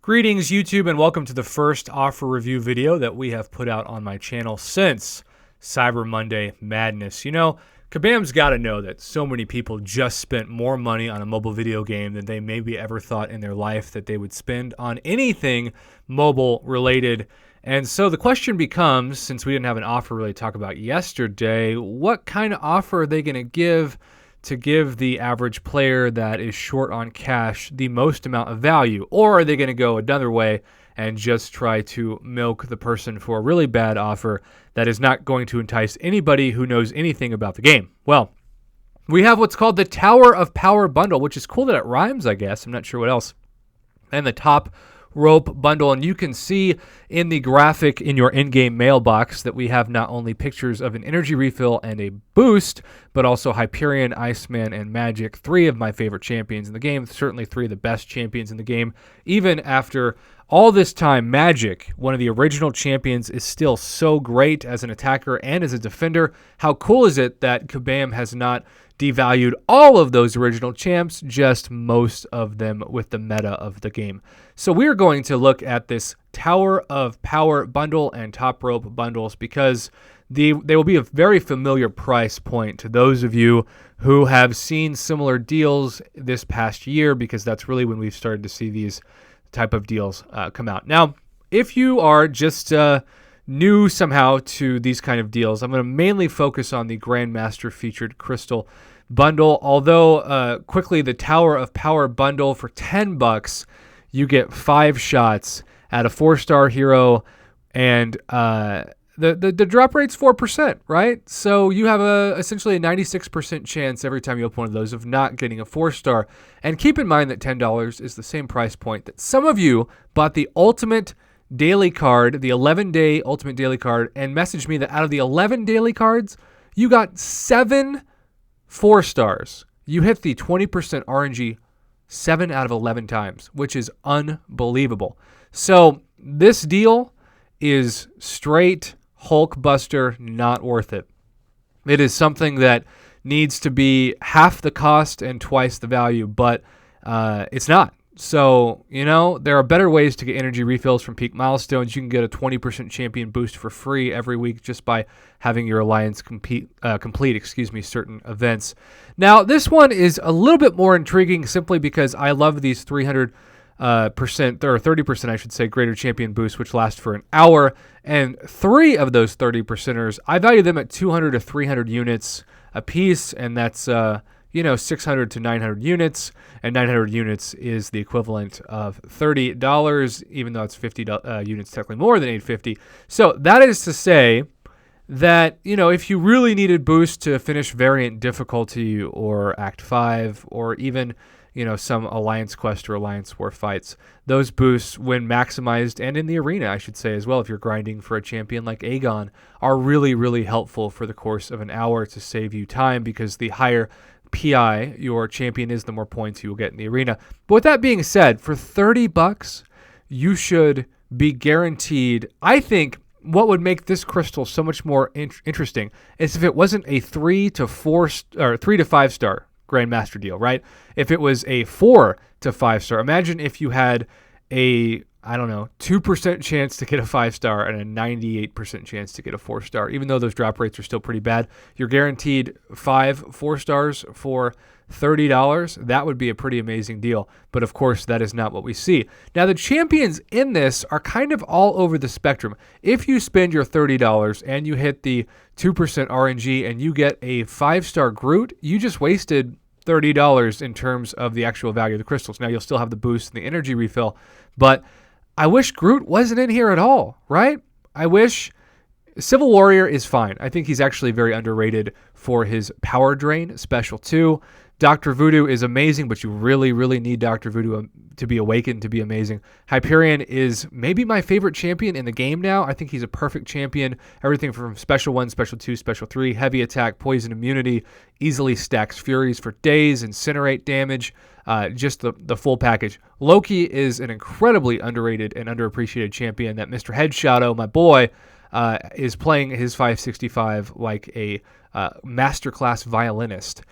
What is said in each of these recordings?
Greetings YouTube and welcome to the first offer review video that we have put out on my channel since Cyber Monday Madness. You know, Kabam's got to know that so many people just spent more money on a mobile video game than they maybe ever thought in their life that they would spend on anything mobile related. And so the question becomes, since we didn't have an offer really to talk about yesterday, what kind of offer are they going to give the average player that is short on cash the most amount of value? Or are they going to go another way and just try to milk the person for a really bad offer that is not going to entice anybody who knows anything about the game? Well, we have what's called the Tower of Power bundle, which is cool that it rhymes, I guess. I'm not sure what else. And the Top Rope bundle, and you can see in the graphic in your in-game mailbox that we have not only pictures of an energy refill and a boost, but also Hyperion, Iceman, and Magic, three of my favorite champions in the game, certainly three of the best champions in the game. Even after all this time, Magic, one of the original champions, is still so great as an attacker and as a defender. How cool is it that Kabam has not devalued all of those original champs, just most of them with the meta of the game? So we're going to look at this Tower of Power bundle and Top Rope bundles because they will be a very familiar price point to those of you who have seen similar deals this past year, because that's really when we've started to see these type of deals come out. Now, if you are just new somehow to these kind of deals, I'm going to mainly focus on the Grandmaster featured Crystal bundle. Although quickly, the Tower of Power bundle for $10, you get 5 shots at a 4-star hero, and the drop rate's 4%, right? So you have essentially a 96% chance every time you open one of those of not getting a 4-star. And keep in mind that $10 is the same price point that some of you bought the Ultimate Daily card, the 11-day Ultimate Daily card, and messaged me that out of the 11 daily cards, you got 7 4-stars. You hit the 20% RNG 7 out of 11 times, which is unbelievable. So this deal is straight Hulkbuster, not worth it. It is something that needs to be half the cost and twice the value, but it's not. So, you know, there are better ways to get energy refills from peak milestones. You can get a 20% champion boost for free every week just by having your alliance complete certain events. Now, this one is a little bit more intriguing simply because I love these 300% or 30%, I should say, greater champion boosts, which last for an hour. And 3 of those 30%ers, I value them at 200 to 300 units a piece, and that's 600 to 900 units, and 900 units is the equivalent of $30, even though it's 50 units technically more than 850. So that is to say that, if you really needed boost to finish variant difficulty or Act 5 or even, some Alliance Quest or Alliance War fights, those boosts, when maximized, and in the arena, I should say as well, if you're grinding for a champion like Aegon, are really, really helpful for the course of an hour to save you time, because the higher PI your champion is, the more points you will get in the arena. But with that being said, for $30, you should be guaranteed. I think what would make this crystal so much more interesting is if it wasn't a 3 to 5 star Grandmaster deal, right? If it was a 4 to 5 star, imagine if you had a 2% chance to get a 5-star and a 98% chance to get a 4-star. Even though those drop rates are still pretty bad, you're guaranteed 5 4-stars for $30. That would be a pretty amazing deal. But of course, that is not what we see. Now, the champions in this are kind of all over the spectrum. If you spend your $30 and you hit the 2% RNG and you get a 5-star Groot, you just wasted $30 in terms of the actual value of the crystals. Now, you'll still have the boost and the energy refill, but I wish Groot wasn't in here at all, right? I wish Civil Warrior is fine. I think he's actually very underrated for his power drain special too. Dr. Voodoo is amazing, but you really, really need Dr. Voodoo to be awakened to be amazing. Hyperion is maybe my favorite champion in the game now. I think he's a perfect champion. Everything from Special 1, Special 2, Special 3, heavy attack, poison immunity, easily stacks Furies for days, incinerate damage, just the full package. Loki is an incredibly underrated and underappreciated champion that Mr. Head Shadow, my boy, is playing his 565 like a masterclass violinist.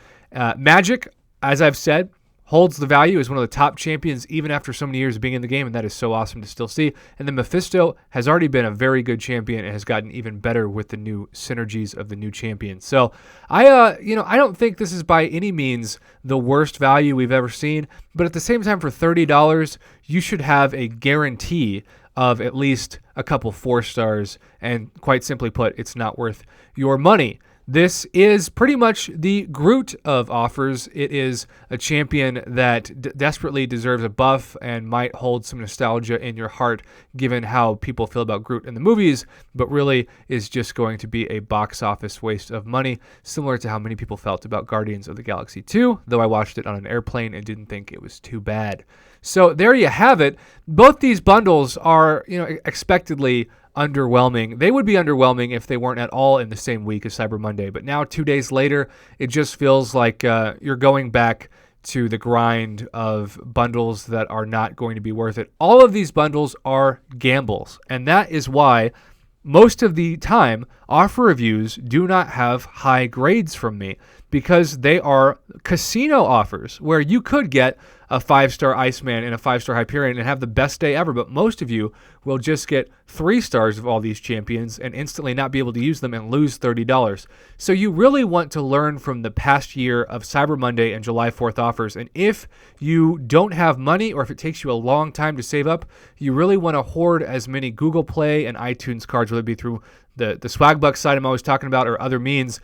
Magic, as I've said, holds the value as one of the top champions even after so many years of being in the game, and that is so awesome to still see. And then Mephisto has already been a very good champion and has gotten even better with the new synergies of the new champion. So I don't think this is by any means the worst value we've ever seen, but at the same time, for $30, you should have a guarantee of at least a couple 4 stars, and quite simply put, it's not worth your money. This is pretty much the Groot of offers. It is a champion that desperately deserves a buff and might hold some nostalgia in your heart given how people feel about Groot in the movies, but really is just going to be a box office waste of money, similar to how many people felt about Guardians of the Galaxy 2, though I watched it on an airplane and didn't think it was too bad. So there you have it. Both these bundles are, expectedly underwhelming. They would be underwhelming if they weren't at all in the same week as Cyber Monday. But now, 2 days later, it just feels like you're going back to the grind of bundles that are not going to be worth it. All of these bundles are gambles, and that is why most of the time offer reviews do not have high grades from me, because they are casino offers where you could get a 5-star Iceman and a 5-star Hyperion and have the best day ever, but most of you will just get 3 stars of all these champions and instantly not be able to use them and lose $30. So you really want to learn from the past year of Cyber Monday and July 4th offers, and if you don't have money or if it takes you a long time to save up, you really want to hoard as many Google Play and iTunes cards, whether it be through the Swagbucks site I'm always talking about or other means,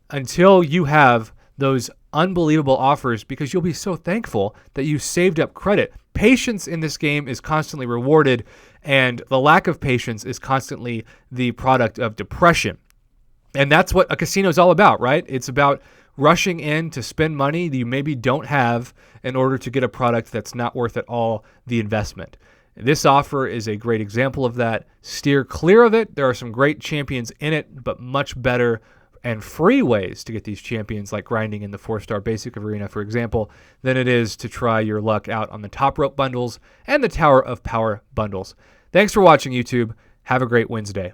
until you have those unbelievable offers, because you'll be so thankful that you saved up credit. Patience in this game is constantly rewarded, and the lack of patience is constantly the product of depression. And that's what a casino is all about, right? It's about rushing in to spend money that you maybe don't have in order to get a product that's not worth at all the investment. This offer is a great example of that. Steer clear of it. There are some great champions in it, but much better and free ways to get these champions, like grinding in the 4-star basic arena, for example, than it is to try your luck out on the Top Rope bundles and the Tower of Power bundles. Thanks for watching, YouTube. Have a great Wednesday.